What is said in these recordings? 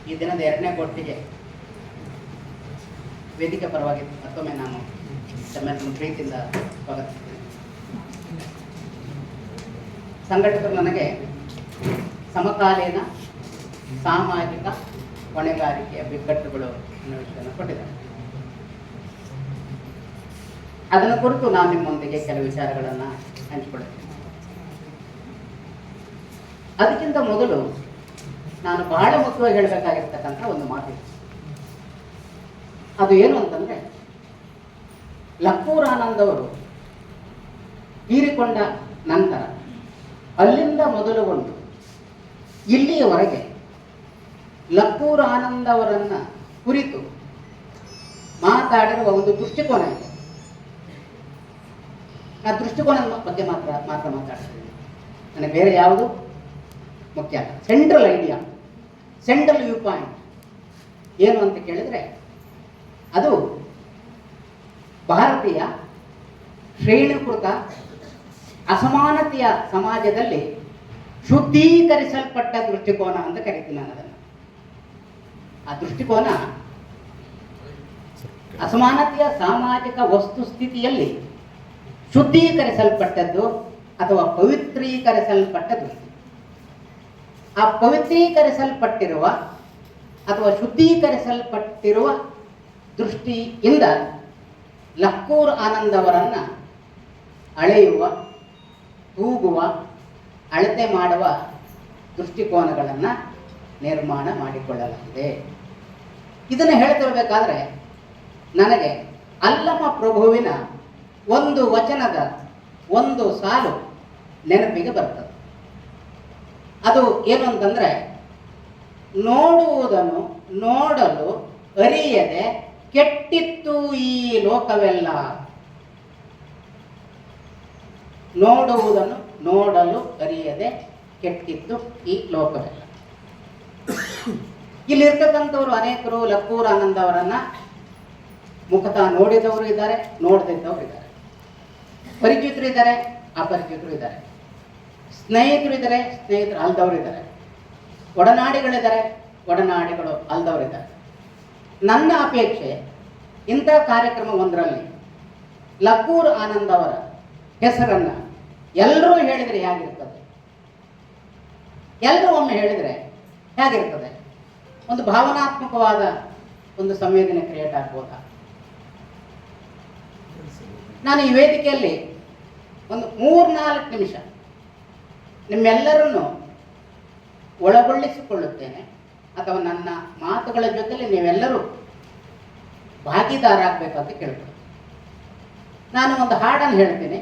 ಈ ದಿನದ ಎರಡನೇ ಕೊಟ್ಟಿಗೆ ವೇದಿಕೆ ಪರವಾಗಿ ಮತ್ತೊಮ್ಮೆ ನಾನು ತಮ್ಮೆಲ್ಲರನ್ನು ಪ್ರೀತಿಯಿಂದ ಸ್ವಾಗತಿಸ್ತೇನೆ. ಸಂಘಟಕರು ನನಗೆ ಸಮಕಾಲೀನ ಸಾಮಾಜಿಕ ಹೊಣೆಗಾರಿಕೆಯ ಬಿಕ್ಕಟ್ಟುಗಳು ಅನ್ನೋ ವಿಷಯವನ್ನು ಕೊಟ್ಟಿದ್ದಾರೆ. ಅದನ್ನು ಕುರಿತು ನಾನು ನಿಮ್ಮೊಂದಿಗೆ ಕೆಲವು ವಿಚಾರಗಳನ್ನು ಹಂಚಿಕೊಳ್ಳುತ್ತೇನೆ. ಅದಕ್ಕಿಂತ ಮೊದಲು ನಾನು ಬಹಳ ಮುಖ್ಯವಾಗಿ ಹೇಳಬೇಕಾಗಿರ್ತಕ್ಕಂಥ ಒಂದು ಮಾತಿದೆ. ಅದು ಏನು ಅಂತಂದರೆ, ಲಕ್ಕೂರ್ ಆನಂದ್ ಅವರು ತೀರಿಕೊಂಡ ನಂತರ ಅಲ್ಲಿಂದ ಮೊದಲುಗೊಂಡು ಇಲ್ಲಿಯವರೆಗೆ ಲಕ್ಕೂರ್ ಆನಂದ್ ಅವರನ್ನು ಕುರಿತು ಮಾತಾಡಿರುವ ಒಂದು ದೃಷ್ಟಿಕೋನ ಇದೆ. ಆ ದೃಷ್ಟಿಕೋನದ ಬಗ್ಗೆ ಮಾತ್ರ ಮಾತಾಡ್ತಿದ್ದೀನಿ. ನನಗೆ ಬೇರೆ ಯಾವುದು ಮುಖ್ಯ ಅಲ್ಲ. Central idea, central view point ಏನು ಅಂತ ಕೇಳಿದರೆ, ಅದು ಭಾರತೀಯ ಶ್ರೇಣೀಕೃತ ಅಸಮಾನತೆಯ ಸಮಾಜದಲ್ಲಿ ಶುದ್ಧೀಕರಿಸಲ್ಪಟ್ಟ ದೃಷ್ಟಿಕೋನ ಅಂತ ಕರಿತೀನಿ ನಾನು ಅದನ್ನು. ಆ ದೃಷ್ಟಿಕೋನ ಅಸಮಾನತೆಯ ಸಾಮಾಜಿಕ ವಸ್ತುಸ್ಥಿತಿಯಲ್ಲಿ ಶುದ್ಧೀಕರಿಸಲ್ಪಟ್ಟದ್ದು ಅಥವಾ ಪವಿತ್ರೀಕರಿಸಲ್ಪಟ್ಟ ದೃಷ್ಟಿ. ಆ ಪವಿತ್ರೀಕರಿಸಲ್ಪಟ್ಟಿರುವ ಅಥವಾ ಶುದ್ಧೀಕರಿಸಲ್ಪಟ್ಟಿರುವ ದೃಷ್ಟಿಯಿಂದ ಲಕ್ಕೂರ್ ಆನಂದ್ ಅವರನ್ನು ಅಳೆಯುವ, ತೂಗುವ, ಅಳತೆ ಮಾಡುವ ದೃಷ್ಟಿಕೋನಗಳನ್ನು ನಿರ್ಮಾಣ ಮಾಡಿಕೊಳ್ಳಲಾಗಿದೆ. ಇದನ್ನು ಹೇಳ್ತಿರ್ಬೇಕಾದ್ರೆ ನನಗೆ ಅಲ್ಲಮ ಪ್ರಭುವಿನ ಒಂದು ವಚನದ ಒಂದು ಸಾಲು ನೆನಪಿಗೆ ಬರ್ತದೆ. ಅದು ಏನು ಅಂತಂದರೆ, ನೋಡುವುದನ್ನು ನೋಡಲು ಅರಿಯದೆ ಕೆಟ್ಟಿತ್ತು ಈ ಲೋಕವೆಲ್ಲ. ನೋಡುವುದನ್ನು ನೋಡಲು ಅರಿಯದೆ ಕೆಟ್ಟಿತ್ತು ಈ ಲೋಕವೆಲ್ಲ. ಇಲ್ಲಿರ್ತಕ್ಕಂಥವ್ರು ಅನೇಕರು ಲಕ್ಕೂರ್ ಆನಂದ್ ಅವರನ್ನು ಮುಖತಃ ನೋಡಿದವರು ಇದ್ದಾರೆ, ನೋಡದಿದ್ದವರು ಇದ್ದಾರೆ, ಪರಿಚಿತರು ಇದ್ದಾರೆ, ಅಪರಿಚಿತರು ಇದ್ದಾರೆ, ಸ್ನೇಹಿತರು ಇದ್ದಾರೆ, ಸ್ನೇಹಿತರು ಅಲ್ದವರು ಇದ್ದಾರೆ, ಒಡನಾಡಿಗಳಿದ್ದಾರೆ, ಒಡನಾಡಿಗಳು ಅಲ್ದವರಿದ್ದಾರೆ. ನನ್ನ ಅಪೇಕ್ಷೆ ಇಂಥ ಕಾರ್ಯಕ್ರಮ ಒಂದರಲ್ಲಿ ಲಕ್ಕೂರ್ ಆನಂದ್ ಅವರ ಹೆಸರನ್ನು ಎಲ್ಲರೂ ಹೇಳಿದರೆ ಹೇಗಿರ್ತದೆ, ಎಲ್ಲರೂ ಒಮ್ಮೆ ಹೇಳಿದರೆ ಹೇಗಿರ್ತದೆ, ಒಂದು ಭಾವನಾತ್ಮಕವಾದ ಒಂದು ಸಂವೇದನೆ ಕ್ರಿಯೇಟ್ ಆಗ್ಬೋದಾ? ನಾನು ಈ ವೇದಿಕೆಯಲ್ಲಿ ಒಂದು 3-4 ನಿಮಿಷ ನಿಮ್ಮೆಲ್ಲರನ್ನು ಒಳಗೊಳ್ಳಿಸಿಕೊಳ್ಳುತ್ತೇನೆ, ಅಥವಾ ನನ್ನ ಮಾತುಗಳ ಜೊತೆಲಿ ನೀವೆಲ್ಲರೂ ಭಾಗಿದಾರಾಗಬೇಕಂತ ಕೇಳ್ತೀನಿ. ನಾನು ಒಂದು ಹಾಡನ್ನು ಹೇಳ್ತೀನಿ,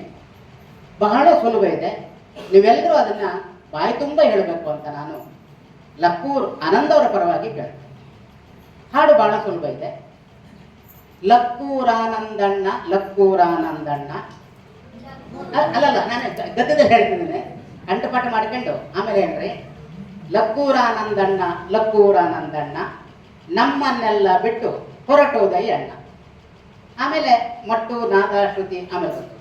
ಬಹಳ ಸುಲಭ ಇದೆ, ನೀವೆಲ್ಲರೂ ಅದನ್ನು ಬಾಯಿ ತುಂಬ ಹೇಳಬೇಕು ಅಂತ ನಾನು ಲಕ್ಕೂರ್ ಆನಂದ್ ಅವರ ಪರವಾಗಿ ಕೇಳ್ತೀನಿ. ಹಾಡು ಬಹಳ ಸುಲಭ ಇದೆ. ಲಕ್ಕೂರಾನಂದಣ್ಣ ಲಕ್ಕೂರಾನಂದಣ್ಣ, ಅಲ್ಲಲ್ಲ ನಾನು ಗದ್ಯದಲ್ಲಿ ಹೇಳ್ತಿದ್ದೇನೆ, ಕಂಠಪಾಠ ಮಾಡ್ಕೊಂಡು ಆಮೇಲೆ ಹೇಳ್ರಿ. ಲಕ್ಕೂರಾನಂದಣ್ಣ ಲಕ್ಕೂರಾನಂದಣ್ಣ ನಮ್ಮನ್ನೆಲ್ಲ ಬಿಟ್ಟು ಹೊರಟೋದೈ ಅಣ್ಣ. ಆಮೇಲೆ ಮಟ್ಟು ನಾದ ಶ್ರುತಿ ಆಮೇಲೆ ಬಂತು.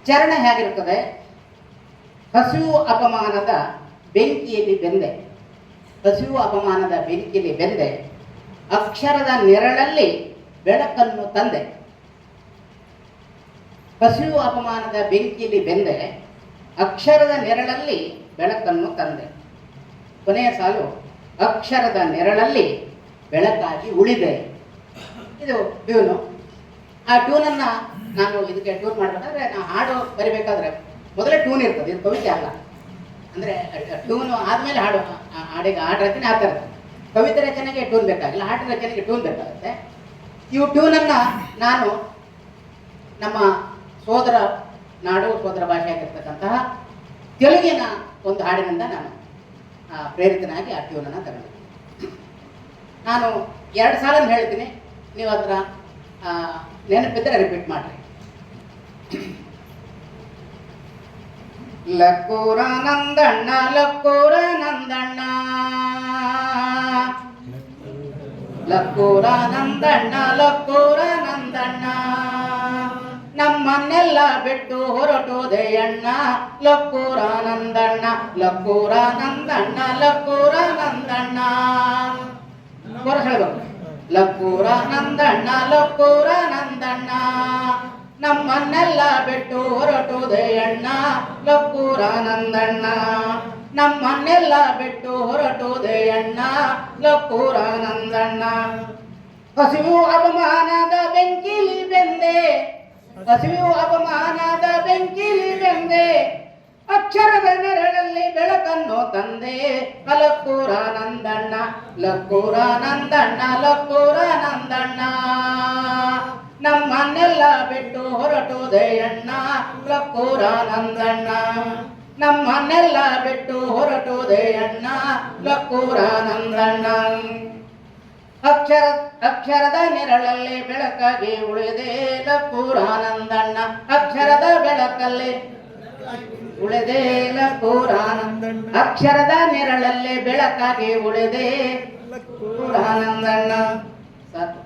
ಚರಣ ಹೇಗಿರ್ತದೆ? ಹಸಿವು ಅಪಮಾನದ ಬೆಂಕಿಯಲ್ಲಿ ಬೆಂದೆ, ಹಸಿವು ಅಪಮಾನದ ಬೆಂಕಿಯಲ್ಲಿ ಬೆಂದೆ, ಅಕ್ಷರದ ನೆರಳಲ್ಲಿ ಬೆಳಕನ್ನು ತಂದೆ. ಹಸಿವು ಅಪಮಾನದ ಬೆಂಕಿಯಲ್ಲಿ ಬೆಂದೆ, ಅಕ್ಷರದ ನೆರಳಲ್ಲಿ ಬೆಳಕನ್ನು ತಂದೆ. ಕೊನೆಯ ಸಾಲು, ಅಕ್ಷರದ ನೆರಳಲ್ಲಿ ಬೆಳಕಾಗಿ ಉಳಿದೆ. ಇದು ಟ್ಯೂನು. ಆ ಟ್ಯೂನನ್ನು ನಾನು ಇದಕ್ಕೆ ಟ್ಯೂನ್ ಮಾಡಬೇಕಾದ್ರೆ, ನಾನು ಹಾಡು ಬರಿಬೇಕಾದ್ರೆ ಮೊದಲೇ ಟ್ಯೂನ್ ಇರ್ತದೆ, ಇದು ಕವಿತೆ ಅಲ್ಲ. ಅಂದರೆ ಟ್ಯೂನು ಆದಮೇಲೆ ಹಾಡು ರಚನೆ ಆ ಥರದ್ದು. ಕವಿತೆ ರಚನೆಗೆ ಟ್ಯೂನ್ ಬೇಕಾಗಿಲ್ಲ, ಹಾಡು ರಚನೆಗೆ ಟ್ಯೂನ್ ಬೇಕಾಗುತ್ತೆ. ಇವು ಟ್ಯೂನನ್ನು ನಾನು ನಮ್ಮ ಸೋದರ ನಾಡು, ಸೋದರ ಭಾಷೆ ಆಗಿರ್ತಕ್ಕಂತಹ ತೆಲುಗಿನ ಒಂದು ಹಾಡಿನಿಂದ ನಾನು ಪ್ರೇರಿತನಾಗಿ ಆ ಟ್ಯೂನನ್ನು ತಗೊಂಡಿದ್ದೀನಿ. ನಾನು 2 ಸಾಲನ್ನು ಹೇಳ್ತೀನಿ, ನೀವು ಅದರ ನೆನಪಿದ್ದರೆ ರಿಪೀಟ್ ಮಾಡಿರಿ. ಲಕ್ಕೂರಾನಂದಣ್ಣ ಲಕ್ಕೂರಾನಂದಣ್ಣ ಲಕ್ಕೂರಾನಂದಣ್ಣ ಲಕ್ಕೂರಾನಂದಣ್ಣ ನಮ್ಮನ್ನೆಲ್ಲ ಬಿಟ್ಟು ಹೊರಟೋದೆಯಣ್ಣ ಲಕ್ಕೂರಾನಂದಣ್ಣ ಲಕ್ಕೂರಾನಂದಣ್ಣ ಲಕ್ಕೂರಾನಂದಣ್ಣ. ಹೇಳ್ಬೇಕು, ಲಕ್ಕೂರಾನಂದಣ್ಣ ಲಕ್ಕೂರಾನಂದಣ್ಣ. ನಮ್ಮನ್ನೆಲ್ಲ ಬಿಟ್ಟು ಹೊರಟೋದೆಯಣ್ಣ ಲಕ್ಕೂರಾನಂದಣ್ಣ. ನಮ್ಮನ್ನೆಲ್ಲ ಬಿಟ್ಟು ಹೊರಟೋದೆಯಣ್ಣ ಲಕ್ಕೂರಾನಂದಣ್ಣ. ಹಸಿವು ಅಪಮಾನದ ಬೆಂಕಿಲಿ ಬೆಂದೆ, ಹಸಿವು ಅಪಮಾನದ ಬೆಂಕಿಲಿ ಬೆಂದೆ, ಅಕ್ಷರದ ನೆರಳಲ್ಲಿ ಬೆಳಕನ್ನು ತಂದೆ ಲಕ್ಕೂರಾನಂದಣ್ಣ ಲಕ್ಕೂರಾನಂದಣ್ಣ ಲಕ್ಕೂರಾನಂದಣ್ಣ. ನಮ್ಮನ್ನೆಲ್ಲ ಬಿಟ್ಟು ಹೊರಟೋದೆಯಣ್ಣ ಲಕ್ಕೂರಾನಂದಣ್ಣ. ನಮ್ಮನ್ನೆಲ್ಲ ಬಿಟ್ಟು ಹೊರಟೋದೆಯಣ್ಣ ಲಕ್ಕೂರಾನಂದಣ್ಣ. ಅಕ್ಷರದ ನೆರಳಲ್ಲಿ ಬೆಳಕಾಗಿ ಉಳಿದೆ ಲಕ್ಕೂರಾನಂದಣ್ಣ. ಅಕ್ಷರದ ಬೆಳಕಲ್ಲಿ ಉಳಿದೆ ಲಕ್ಕೂರಾನಂದಣ್ಣ. ಅಕ್ಷರದ ನೆರಳಲ್ಲಿ ಬೆಳಕಾಗಿ ಉಳಿದೆ ಲಕ್ಕೂರಾನಂದಣ್ಣ. ಸಾಕು.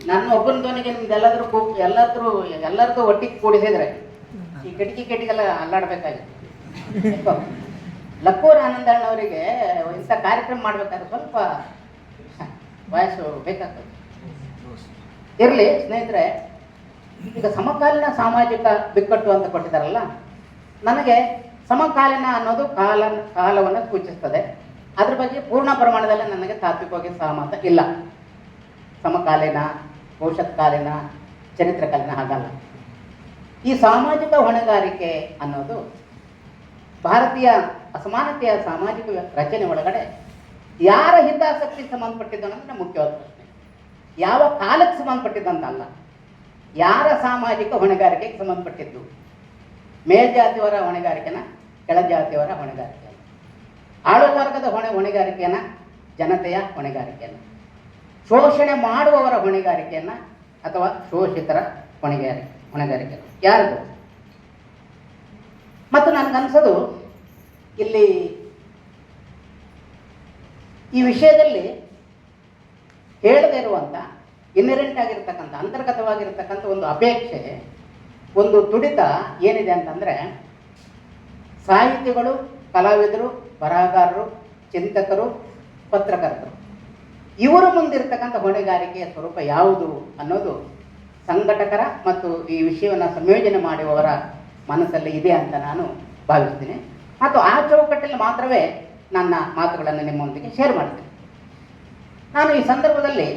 ನನ್ನ ಒಬ್ಬನ ಧ್ವನಿಗೆ ನಿಮ್ದು ಎಲ್ಲರದ್ದು ಒಟ್ಟಿಗೆ ಕೂಡಿಸಿದ್ರೆ ಈ ಕಿಟಕಿಗೆಲ್ಲ ಅಲ್ಲಾಡ್ಬೇಕಾಗಿತ್ತು. ಲಕ್ಕೂರಾನಂದಣ್ಣ ಅವರಿಗೆ ಇಂಥ ಕಾರ್ಯಕ್ರಮ ಮಾಡ್ಬೇಕಾದ್ರೆ ಸ್ವಲ್ಪ ವಯಸ್ಸು ಬೇಕಾಗ್ತದೆ. ಇರಲಿ ಸ್ನೇಹಿತರೆ, ಈಗ ಸಮಕಾಲೀನ ಸಾಮಾಜಿಕ ಬಿಕ್ಕಟ್ಟು ಅಂತ ಕೊಟ್ಟಿದ್ದಾರಲ್ಲ, ನನಗೆ ಸಮಕಾಲೀನ ಅನ್ನೋದು ಕಾಲವನ್ನು ಸೂಚಿಸ್ತದೆ. ಅದ್ರ ಬಗ್ಗೆ ಪೂರ್ಣ ಪ್ರಮಾಣದಲ್ಲಿ ನನಗೆ ತಾತ್ವಿಕವಾಗಿ ಸಹಮತ ಇಲ್ಲ. ಸಮಕಾಲೀನ, ಭವಿಷ್ಯತ್ಕಾಲೀನ, ಚರಿತ್ರಕಾಲೀನ ಹಾಗಲ್ಲ. ಈ ಸಾಮಾಜಿಕ ಹೊಣೆಗಾರಿಕೆ ಅನ್ನೋದು ಭಾರತೀಯ ಅಸಮಾನತೆಯ ಸಾಮಾಜಿಕ ರಚನೆ ಒಳಗಡೆ ಯಾರ ಹಿತಾಸಕ್ತಿಗೆ ಸಂಬಂಧಪಟ್ಟಿದ್ದು ಅನ್ನೋದು ಮುಖ್ಯವಾದ ಪ್ರಶ್ನೆ. ಯಾವ ಕಾಲಕ್ಕೆ ಸಂಬಂಧಪಟ್ಟಿದ್ದಂತಲ್ಲ, ಯಾರ ಸಾಮಾಜಿಕ ಹೊಣೆಗಾರಿಕೆಗೆ ಸಂಬಂಧಪಟ್ಟಿದ್ದು. ಮೇಲ್ಜಾತಿಯವರ ಹೊಣೆಗಾರಿಕೆನ, ಕೆಳಜಾತಿಯವರ ಹೊಣೆಗಾರಿಕೆನ, ಆಳುವ ವರ್ಗದ ಹೊಣೆಗಾರಿಕೆಯನ್ನ, ಜನತೆಯ ಹೊಣೆಗಾರಿಕೆಯನ್ನು, ಶೋಷಣೆ ಮಾಡುವವರ ಹೊಣೆಗಾರಿಕೆಯನ್ನ ಅಥವಾ ಶೋಷಿತರ ಹೊಣೆಗಾರಿಕೆ ಯಾರದು? ಮತ್ತು ನನಗನ್ಸೋದು ಇಲ್ಲಿ ಈ ವಿಷಯದಲ್ಲಿ ಹೇಳದೇ ಇರುವಂಥ ಇನ್ನೆರೆಂಟ್ ಆಗಿರ್ತಕ್ಕಂಥ ಅಂತರ್ಗತವಾಗಿರ್ತಕ್ಕಂಥ ಒಂದು ಅಪೇಕ್ಷೆ, ಒಂದು ತುಡಿತ ಏನಿದೆ ಅಂತಂದರೆ, ಸಾಹಿತಿಗಳು, ಕಲಾವಿದರು, ಬರಹಗಾರರು, ಚಿಂತಕರು, ಪತ್ರಕರ್ತರು ಇವರು ಮುಂದಿರ್ತಕ್ಕಂಥ ಹೊಣೆಗಾರಿಕೆಯ ಸ್ವರೂಪ ಯಾವುದು ಅನ್ನೋದು ಸಂಘಟಕರ ಮತ್ತು ಈ ವಿಷಯವನ್ನು ಸಂಯೋಜನೆ ಮಾಡುವವರ ಮನಸ್ಸಲ್ಲಿ ಇದೆ ಅಂತ ನಾನು ಭಾವಿಸ್ತೀನಿ. ಮತ್ತು ಆ ಚೌಕಟ್ಟಲ್ಲಿ ಮಾತ್ರವೇ ನನ್ನ ಮಾತುಗಳನ್ನು ನಿಮ್ಮೊಂದಿಗೆ ಶೇರ್ ಮಾಡ್ತೀನಿ. ನಾನು ಈ ಸಂದರ್ಭದಲ್ಲಿ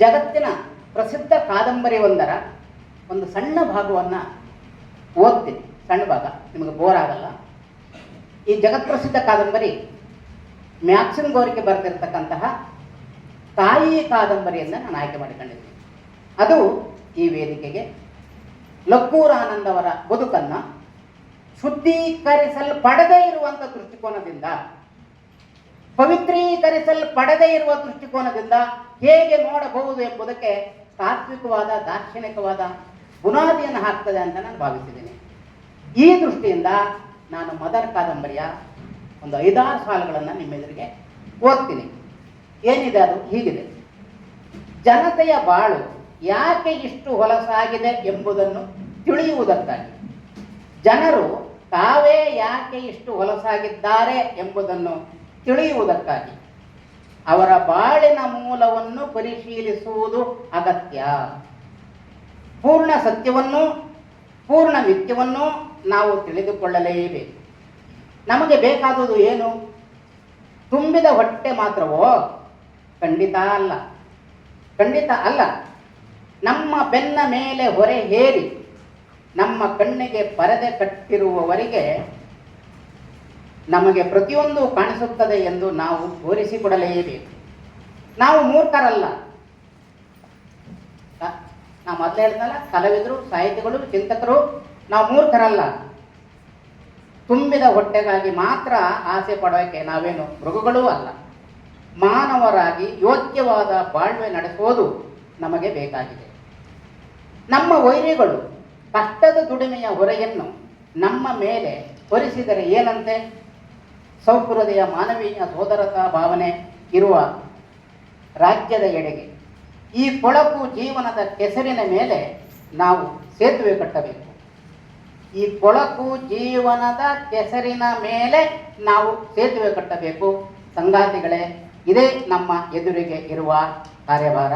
ಜಗತ್ತಿನ ಪ್ರಸಿದ್ಧ ಕಾದಂಬರಿ ಒಂದರ ಒಂದು ಸಣ್ಣ ಭಾಗವನ್ನು ಓದ್ತೀನಿ. ಸಣ್ಣ ಭಾಗ, ನಿಮಗೆ ಬೋರ್ ಆಗಲ್ಲ. ಈ ಜಗತ್ಪ್ರಸಿದ್ಧ ಕಾದಂಬರಿ ಮ್ಯಾಕ್ಸಿಮ್ ಗೋರ್ಕಿ ಬರೆದಿರ್ತಕ್ಕಂತಹ ತಾಯಿ ಕಾದಂಬರಿಯನ್ನು ನಾನು ಆಯ್ಕೆ ಮಾಡಿಕೊಂಡಿದ್ದೀನಿ. ಅದು ಈ ವೇದಿಕೆಗೆ ಲಕ್ಕೂರಾನಂದ್ ಅವರ ಬದುಕನ್ನು ಶುದ್ಧೀಕರಿಸಲ್ಪಡದೇ ಇರುವಂಥ ದೃಷ್ಟಿಕೋನದಿಂದ, ಪವಿತ್ರೀಕರಿಸಲ್ಪಡದೇ ಇರುವ ದೃಷ್ಟಿಕೋನದಿಂದ ಹೇಗೆ ನೋಡಬಹುದು ಎಂಬುದಕ್ಕೆ ತಾತ್ವಿಕವಾದ, ದಾರ್ಶನಿಕವಾದ ಬುನಾದಿಯನ್ನು ಹಾಕ್ತದೆ ಅಂತ ನಾನು ಭಾವಿಸಿದ್ದೀನಿ. ಈ ದೃಷ್ಟಿಯಿಂದ ನಾನು ಮದರ್ ಕಾದಂಬರಿಯ ಒಂದು 5-6 ಸಾಲುಗಳನ್ನು ನಿಮ್ಮೆದುರಿಗೆ ಓದ್ತೀನಿ. ಏನಿದೆ ಅದು ಹೀಗಿದೆ: ಜನತೆಯ ಬಾಳು ಯಾಕೆ ಇಷ್ಟು ಹೊಲಸಾಗಿದೆ ಎಂಬುದನ್ನು ತಿಳಿಯುವುದಕ್ಕಾಗಿ, ಜನರು ತಾವೇ ಯಾಕೆ ಇಷ್ಟು ಹೊಲಸಾಗಿದ್ದಾರೆ ಎಂಬುದನ್ನು ತಿಳಿಯುವುದಕ್ಕಾಗಿ ಅವರ ಬಾಳಿನ ಮೂಲವನ್ನು ಪರಿಶೀಲಿಸುವುದು ಅಗತ್ಯ. ಪೂರ್ಣ ಸತ್ಯವನ್ನು, ಪೂರ್ಣ ನಿತ್ಯವನ್ನು ನಾವು ತಿಳಿದುಕೊಳ್ಳಲೇಬೇಕು. ನಮಗೆ ಬೇಕಾದುದು ಏನು? ತುಂಬಿದ ಹೊಟ್ಟೆ ಮಾತ್ರವೋ? ಖಂಡಿತ ಅಲ್ಲ, ಖಂಡಿತ ಅಲ್ಲ. ನಮ್ಮ ಬೆನ್ನ ಮೇಲೆ ಹೊರೆ ಹೇರಿ ನಮ್ಮ ಕಣ್ಣಿಗೆ ಪರದೆ ಕಟ್ಟಿರುವವರಿಗೆ ನಮಗೆ ಪ್ರತಿಯೊಂದು ಕಾಣಿಸುತ್ತದೆ ಎಂದು ನಾವು ತೋರಿಸಿಕೊಡಲೇಬೇಕು. ನಾವು ಮೂರ್ಖರಲ್ಲ. ನಾವು ಮೊದಲೇ ಹೇಳಿದ್ನಲ್ಲ, ಕಲಾವಿದರು, ಸಾಹಿತಿಗಳು, ಚಿಂತಕರು ನಾವು ಮೂರ್ಖರಲ್ಲ. ತುಂಬಿದ ಹೊಟ್ಟೆಗಾಗಿ ಮಾತ್ರ ಆಸೆ ಪಡೋಕೆ ನಾವೇನು ಮೃಗಗಳೂ ಅಲ್ಲ. ಮಾನವರಾಗಿ ಯೋಗ್ಯವಾದ ಬಾಳ್ವೆ ನಡೆಸೋದು ನಮಗೆ ಬೇಕಾಗಿದೆ. ನಮ್ಮ ವೈರಿಗಳು ಕಷ್ಟದ ದುಡಿಮೆಯ ಹೊರೆಯನ್ನು ನಮ್ಮ ಮೇಲೆ ಹೊರಿಸಿದರೆ ಏನಂತೆ? ಸೌಹೃದಯ, ಮಾನವೀಯ ಸೋದರತಾ ಭಾವನೆ ಇರುವ ರಾಜ್ಯದ ಎಡೆಗೆ ಈ ಕೊಳಕು ಜೀವನದ ಕೆಸರಿನ ಮೇಲೆ ನಾವು ಸೇತುವೆ ಕಟ್ಟಬೇಕು. ಈ ಕೊಳಕು ಜೀವನದ ಕೆಸರಿನ ಮೇಲೆ ನಾವು ಸೇತುವೆ ಕಟ್ಟಬೇಕು. ಸಂಗಾತಿಗಳೇ, ಇದೇ ನಮ್ಮ ಎದುರಿಗೆ ಇರುವ ಕಾರ್ಯಭಾರ.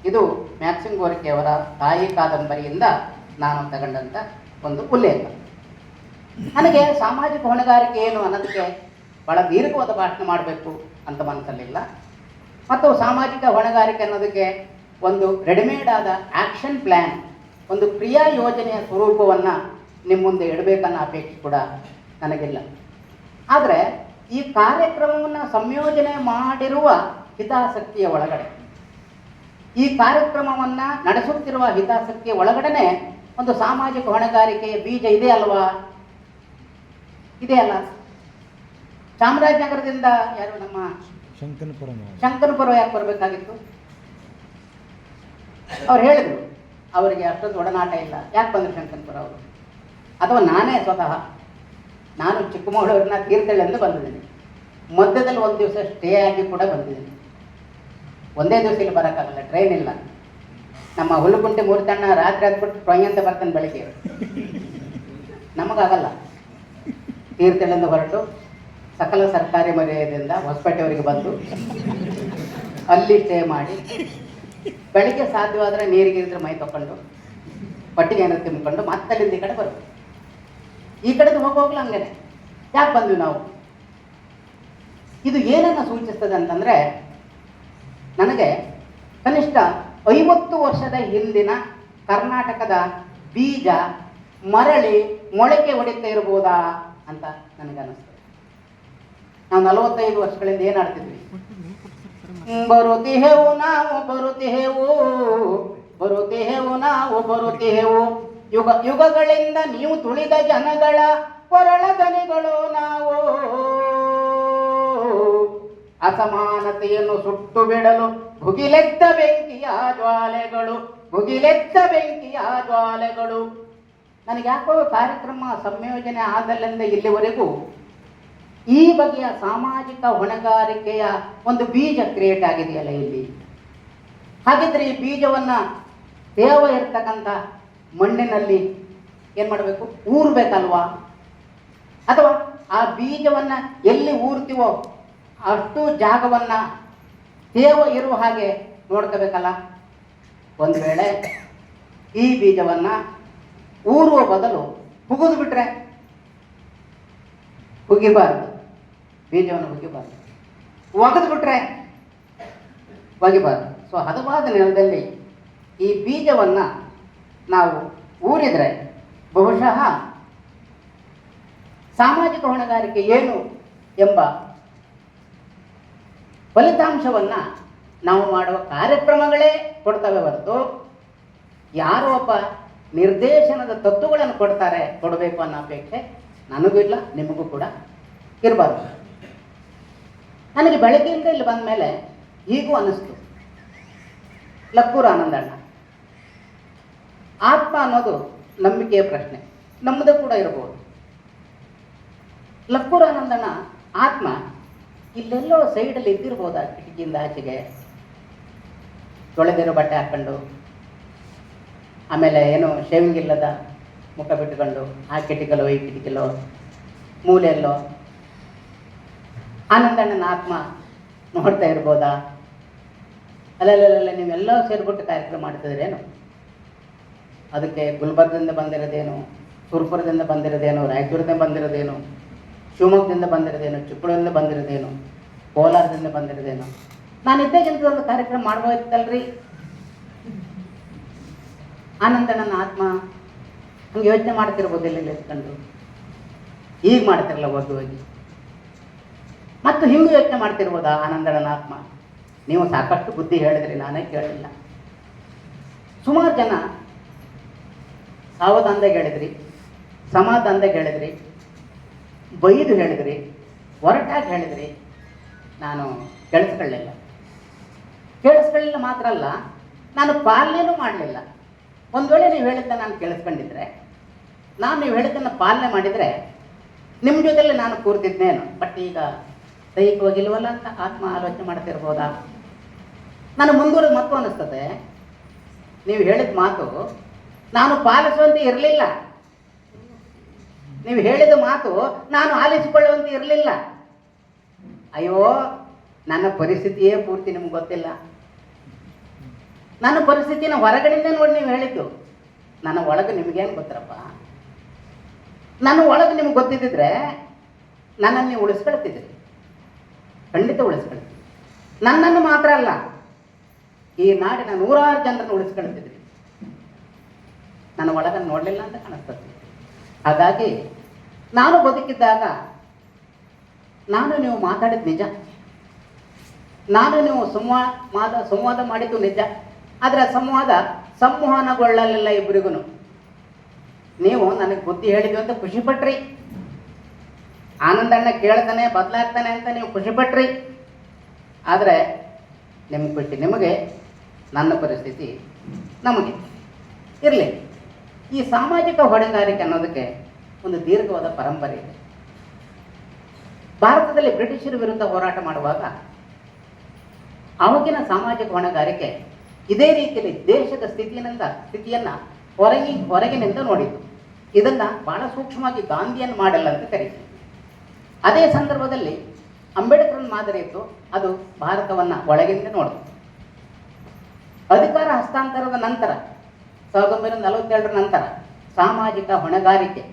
ಇದು ಮ್ಯಾಕ್ಸಿಮ್ ಗೋರ್ಕಿಯವರ ತಾಯಿ ಕಾದಂಬರಿಯಿಂದ ನಾನು ತಗೊಂಡಂಥ ಒಂದು ಉಲ್ಲೇಖ. ನನಗೆ ಸಾಮಾಜಿಕ ಹೊಣೆಗಾರಿಕೆ ಏನು ಅನ್ನೋದಕ್ಕೆ ಭಾಳ ದೀರ್ಘವಾದ ಭಾಷಣ ಮಾಡಬೇಕು ಅಂತ ಮನಸ್ಸಲ್ಲಿಲ್ಲ. ಮತ್ತು ಸಾಮಾಜಿಕ ಹೊಣೆಗಾರಿಕೆ ಅನ್ನೋದಕ್ಕೆ ಒಂದು ರೆಡಿಮೇಡ್ ಆದ ಆ್ಯಕ್ಷನ್ ಪ್ಲ್ಯಾನ್, ಒಂದು ಕ್ರಿಯಾ ಯೋಜನೆಯ ಸ್ವರೂಪವನ್ನು ನಿಮ್ಮ ಮುಂದೆ ಇಡಬೇಕನ್ನೋ ಅಪೇಕ್ಷೆ ಕೂಡ ನನಗಿಲ್ಲ. ಆದರೆ ಈ ಕಾರ್ಯಕ್ರಮವನ್ನು ಸಂಯೋಜನೆ ಮಾಡಿರುವ ಹಿತಾಸಕ್ತಿಯ ಒಳಗಡೆ, ಈ ಕಾರ್ಯಕ್ರಮವನ್ನು ನಡೆಸುತ್ತಿರುವ ಹಿತಾಸಕ್ತಿಯ ಒಳಗಡೆ ಒಂದು ಸಾಮಾಜಿಕ ಹೊಣೆಗಾರಿಕೆಯ ಬೀಜ ಇದೆ ಅಲ್ವಾ? ಇದೆ ಅಲ್ಲ? ಚಾಮರಾಜನಗರದಿಂದ ಯಾರು ನಮ್ಮ ಶಂಕನಪುರ ಯಾಕೆ ಬರಬೇಕಾಗಿತ್ತು? ಅವ್ರು ಹೇಳಿದರು ಅವರಿಗೆ ಅಷ್ಟೊಂದು ಒಡನಾಟ ಇಲ್ಲ. ಯಾಕೆ ಬಂದರು ಶಂಕನಪುರ ಅವರು? ಅಥವಾ ನಾನೇ ಸ್ವತಃ ನಾನು ಚಿಕ್ಕಮಗಳೂರಿನ ತೀರ್ಥಹಳ್ಳಿಯಿಂದ ಬಂದಿದ್ದೀನಿ. ಮಧ್ಯದಲ್ಲಿ ಒಂದು ದಿವಸ ಸ್ಟೇ ಆಗಿ ಕೂಡ ಬಂದಿದ್ದೀನಿ. ಒಂದೇ ದಿವಸ ಇಲ್ಲಿ ಬರೋಕ್ಕಾಗಲ್ಲ, ಟ್ರೈನ್ ಇಲ್ಲ. ನಮ್ಮ ಹುಲ್ಲುಗುಂಟೆ ಮೂರ್ತಣ್ಣ ರಾತ್ರಿ ಅಂದ್ಬಿಟ್ಟು ಟ್ರೈನ್ ಅಂತ ಬರ್ತಾನೆ ಬೆಳಿಗ್ಗೆ. ನಮಗಾಗಲ್ಲ. ತೀರ್ಥಹಳ್ಳಿಯಿಂದ ಹೊರಟು ಸಕಲ ಸರ್ಕಾರಿ ಮರ್ಯಾದೆಯಿಂದ ಹೊಸಪೇಟೆಯವರಿಗೆ ಬಂದು ಅಲ್ಲಿ ಸ್ಟೇ ಮಾಡಿ ಬೆಳಿಗ್ಗೆ ಸಾಧ್ಯವಾದರೆ ನೀರಿಗಿರಿದ್ರೆ ಮೈ ತಗೊಂಡು ಪಟ್ಟಿಗೆ ಏನಾದ್ರು ತಿನ್ಕೊಂಡು ಮತ್ತೆ ಅಲ್ಲಿಂದ ಈ ಕಡೆ ಬರೋದು. ಈ ಕಡೆದು ಹೋಗೋಗ್ಲ ಹಂಗೇನೆ. ಯಾಕೆ ಬಂದ್ವಿ ನಾವು? ಇದು ಏನನ್ನು ಸೂಚಿಸ್ತದೆ ಅಂತಂದರೆ, ನನಗೆ ಕನಿಷ್ಠ 50 ವರ್ಷದ ಹಿಂದಿನ ಕರ್ನಾಟಕದ ಬೀಜ ಮರಳಿ ಮೊಳಕೆ ಹೊಡಿತಾ ಇರ್ಬೋದಾ ಅಂತ ನನಗನ್ನಿಸ್ತದೆ. ನಾವು 45 ವರ್ಷಗಳಿಂದ ಏನು ಆಡ್ತಿದ್ವಿ? ಬರುತ್ತಿಹೆವು ನಾವು ಬರುತ್ತಿಹೆವು, ಬರುತ್ತಿಹೆವು ನಾವು ಬರುತ್ತಿಹೆವು, ಯುಗ ಯುಗಗಳಿಂದ ನೀವು ತುಳಿದ ಜನಗಳ ಕೊರಳ ದನಿಗಳು ನಾವು. ಅಸಮಾನತೆಯನ್ನು ಸುಟ್ಟು ಬಿಡಲು ಭುಗಿಲೆದ್ದ ಬೆಂಕಿಯ ಜ್ವಾಲೆಗಳು, ಭುಗಿಲೆದ್ದ ಬೆಂಕಿಯ ಜ್ವಾಲೆಗಳು. ನನಗೆ ಯಾಕೋ ಕಾರ್ಯಕ್ರಮ ಸಂಯೋಜನೆ ಆದಲ್ಲಿಂದ ಇಲ್ಲಿವರೆಗೂ ಈ ಬಗೆಯ ಸಾಮಾಜಿಕ ಹೊಣೆಗಾರಿಕೆಯ ಒಂದು ಬೀಜ ಕ್ರಿಯೇಟ್ ಆಗಿದೆಯಲ್ಲ ಇಲ್ಲಿ. ಹಾಗಿದ್ರೆ ಈ ಬೀಜವನ್ನು ತೇವ ಇರ್ತಕ್ಕಂಥ ಮಣ್ಣಿನಲ್ಲಿ ಏನು ಮಾಡಬೇಕು? ಊರಬೇಕಲ್ವಾ? ಅಥವಾ ಆ ಬೀಜವನ್ನು ಎಲ್ಲಿ ಊರ್ತೀವೋ ಅಷ್ಟು ಜಾಗವನ್ನು ತೇವ ಇರುವ ಹಾಗೆ ನೋಡ್ಕೋಬೇಕಲ್ಲ. ಒಂದು ವೇಳೆ ಈ ಬೀಜವನ್ನು ಊರುವ ಬದಲು ಹುಗಿದು ಬಿಟ್ರೆ, ಹುಗಿಬಾರ್ದು, ಬೀಜವನ್ನು ಹುಗಿಬಾರ್ದು. ಒಗೆದು ಬಿಟ್ರೆ ಒಗಿಬಾರ್ದು. ಸೊ ಹದವಾದ ನೆಲದಲ್ಲಿ ಈ ಬೀಜವನ್ನು ನಾವು ಊರಿದರೆ ಬಹುಶಃ ಸಾಮಾಜಿಕ ಹೊಣೆಗಾರಿಕೆ ಏನು ಎಂಬ ಫಲಿತಾಂಶವನ್ನು ನಾವು ಮಾಡುವ ಕಾರ್ಯಕ್ರಮಗಳೇ ಕೊಡ್ತವೆ ಹೊರತು ಯಾರೋ ಒಬ್ಬ ನಿರ್ದೇಶನದ ತತ್ವಗಳನ್ನು ಕೊಡಬೇಕು ಅನ್ನೋ ಅಪೇಕ್ಷೆ ನನಗೂ ಇಲ್ಲ, ನಿಮಗೂ ಕೂಡ ಇರಬಾರ್ದು. ನನಗೆ ಬೆಳಗ್ಗೆಯಿಂದ ಇಲ್ಲಿ ಬಂದ ಮೇಲೆ ಹೀಗೂ ಅನ್ನಿಸ್ತು, ಲಕ್ಕೂರು ಆನಂದಣ್ಣ, ಆತ್ಮ ಅನ್ನೋದು ನಂಬಿಕೆಯ ಪ್ರಶ್ನೆ, ನಮ್ಮದು ಕೂಡ ಇರಬಹುದು. ಲಕ್ಕೂರು ಆನಂದಣ್ಣ ಆತ್ಮ ಇಲ್ಲೆಲ್ಲೋ ಸೈಡಲ್ಲಿ ಇದ್ದಿರ್ಬೋದಾ? ಕಿಟಕಿಯಿಂದ ಆಚೆಗೆ ತೊಳೆದಿರೋ ಬಟ್ಟೆ ಹಾಕ್ಕೊಂಡು, ಆಮೇಲೆ ಏನೋ ಶೇವಿಂಗ್ ಇಲ್ಲದ ಮುಖ ಬಿಟ್ಟುಕೊಂಡು ಆ ಕಿಟಕಿಲೋ ಈ ಕಿಟಕಿಲೋ ಮೂಲೆಯಲ್ಲೋ ಆನಂದಣ್ಣನ ಆತ್ಮ ನೋಡ್ತಾ ಇರ್ಬೋದಾ? ಅಲ್ಲಲ್ಲ ನೀವೆಲ್ಲ ಸೇರಿಬಿಟ್ಟು ಕಾರ್ಯಕ್ರಮ ಮಾಡ್ತಿದ್ರೇನು? ಅದಕ್ಕೆ ಗುಲ್ಬರ್ಗದಿಂದ ಬಂದಿರೋದೇನು, ಸುರ್ಪುರದಿಂದ ಬಂದಿರೋದೇನು, ರಾಯಚೂರಿಂದ ಬಂದಿರೋದೇನು, ಶಿವಮೊಗ್ಗದಿಂದ ಬಂದಿರೋದೇನು, ಚಿಕ್ಕಬಳ್ಳೂರಿಂದ ಬಂದಿರೋದೇನು, ಕೋಲಾರದಿಂದ ಬಂದಿರೋದೇನು? ನಾನು ಇದ್ದಾಗಿಂತ ಒಂದು ಕಾರ್ಯಕ್ರಮ ಮಾಡ್ಬೋದಿತ್ತಲ್ರಿ. ಆನಂದಣ್ಣನ ಆತ್ಮ ಹಂಗೆ ಯೋಚನೆ ಮಾಡ್ತಿರ್ಬೋದು ಎಲ್ಲ ಎತ್ಕೊಂಡು, ಈಗ ಮಾಡ್ತಿರಲ್ಲ ಹೋಗಿ ಮತ್ತು ಹಿಂಗೆ ಯೋಚನೆ ಮಾಡ್ತಿರ್ಬೋದಾ ಆನಂದಣ್ಣನ ಆತ್ಮ? ನೀವು ಸಾಕಷ್ಟು ಬುದ್ಧಿ ಹೇಳಿದ್ರಿ, ನಾನೇ ಕೇಳಲಿಲ್ಲ. ಸುಮಾರು ಜನ ಸಾವಧಾನದಾಗ ಹೇಳಿದ್ರಿ, ಸಮಾಧಾನದಾಗ ಹೇಳಿದ್ರಿ, ಬೈದು ಹೇಳಿದ್ರಿ, ಹೊರಟಾಗಿ ಹೇಳಿದ್ರಿ. ನಾನು ಕೇಳಿಸ್ಕೊಳ್ಳಿಲ್ಲ ಮಾತ್ರ ಅಲ್ಲ, ನಾನು ಪಾಲನೆಯೂ ಮಾಡಲಿಲ್ಲ. ಒಂದು ವೇಳೆ ನೀವು ಹೇಳಿದ್ದ ನಾನು ಕೇಳಿಸ್ಕೊಂಡಿದ್ರೆ, ನೀವು ಹೇಳಿದ್ದನ್ನು ಪಾಲನೆ ಮಾಡಿದರೆ ನಿಮ್ಮ ಜೊತೆಯಲ್ಲಿ ನಾನು ಕೂರ್ತಿದ್ದೇನು. ಬಟ್ ಈಗ ದೈಹಿಕವಾಗಿಲ್ವಲ್ಲ ಅಂತ ಆತ್ಮ ಆಲೋಚನೆ ಮಾಡ್ತಿರ್ಬೋದಾ? ನಾನು ಮುಂದುವರೆದು ಮತ್ತು ಅನ್ನಿಸ್ತದೆ, ನೀವು ಹೇಳಿದ ಮಾತು ನಾನು ಪಾಲಿಸುವಂತೆ ಇರಲಿಲ್ಲ. ನೀವು ಹೇಳಿದ ಮಾತು ನಾನು ಆಲಿಸಿಕೊಳ್ಳುವಂತೆ ಇರಲಿಲ್ಲ. ಅಯ್ಯೋ, ನನ್ನ ಪರಿಸ್ಥಿತಿಯೇ ಪೂರ್ತಿ ನಿಮ್ಗೆ ಗೊತ್ತಿಲ್ಲ. ನನ್ನ ಪರಿಸ್ಥಿತಿನ ಹೊರಗಡೆಯಿಂದ ನೋಡಿ ನೀವು ಹೇಳಿದ್ದು. ನನ್ನ ಒಳಗೆ ನಿಮಗೇನು ಗೊತ್ತರಪ್ಪ? ನನ್ನ ಒಳಗೆ ನಿಮ್ಗೆ ಗೊತ್ತಿದ್ದಿದ್ರೆ ನನ್ನನ್ನು ನೀವು ಉಳಿಸ್ಕೊಳ್ತಿದ್ರಿ, ಖಂಡಿತ ಉಳಿಸ್ಕೊಳ್ತಿದ್ರಿ. ನನ್ನನ್ನು ಮಾತ್ರ ಅಲ್ಲ, ಈ ನಾಡಿನ 100 ಜನರನ್ನು ಉಳಿಸ್ಕೊಳ್ತಿದ್ರಿ. ನನ್ನ ಒಳಗನ್ನು ನೋಡಲಿಲ್ಲ ಅಂತ ಕಾಣಿಸ್ತದೆ. ಹಾಗಾಗಿ ನಾನು ಬದುಕಿದ್ದಾಗ ನಾನು ನೀವು ಮಾತಾಡಿದ ನಿಜ, ನಾನು ನೀವು ಸಂವಾದ ಮಾಡಿದ್ದು ನಿಜ. ಆದರೆ ಸಂವಾದ ಸಂವಹನಗೊಳ್ಳಲಿಲ್ಲ ಇಬ್ಬರಿಗೂ. ನೀವು ನನಗೆ ಬುದ್ಧಿ ಹೇಳಿದ್ವಿ ಅಂತ ಖುಷಿಪಟ್ರಿ, ಆನಂದಣ್ಣ ಕೇಳ್ತಾನೆ ಬದಲಾಗ್ತಾನೆ ಅಂತ ನೀವು ಖುಷಿಪಟ್ರಿ. ಆದರೆ ನಿಮ್ಗೆ ಬಿಟ್ಟು ನಿಮಗೆ, ನನ್ನ ಪರಿಸ್ಥಿತಿ ನಮಗೆ ಇರಲಿ. ಈ ಸಾಮಾಜಿಕ ಹೊಣೆಗಾರಿಕೆ ಅನ್ನೋದಕ್ಕೆ ಒಂದು ದೀರ್ಘವಾದ ಪರಂಪರೆ ಇದೆ. ಭಾರತದಲ್ಲಿ ಬ್ರಿಟಿಷರ ವಿರುದ್ಧ ಹೋರಾಟ ಮಾಡುವಾಗ ಆವಾಗಿನ ಸಾಮಾಜಿಕ ಹೊಣೆಗಾರಿಕೆ ಇದೇ ರೀತಿಯಲ್ಲಿ ದೇಶದ ಸ್ಥಿತಿಯನ್ನು ಹೊರಗಿನಿಂದ ನೋಡಿದ್ದು. ಇದನ್ನು ಬಹಳ ಸೂಕ್ಷ್ಮವಾಗಿ ಗಾಂಧಿಯನ್ ಮಾಡೆಲ್ ಅಂತ ಕರೀತೀವಿ. ಅದೇ ಸಂದರ್ಭದಲ್ಲಿ ಅಂಬೇಡ್ಕರ್ ಮಾದರಿ ಇತ್ತು, ಅದು ಭಾರತವನ್ನು ಒಳಗಿಂದ ನೋಡಿತು. ಅಧಿಕಾರ ಹಸ್ತಾಂತರದ ನಂತರ 1947 ನಂತರ ಸಾಮಾಜಿಕ ಹೊಣೆಗಾರಿಕೆ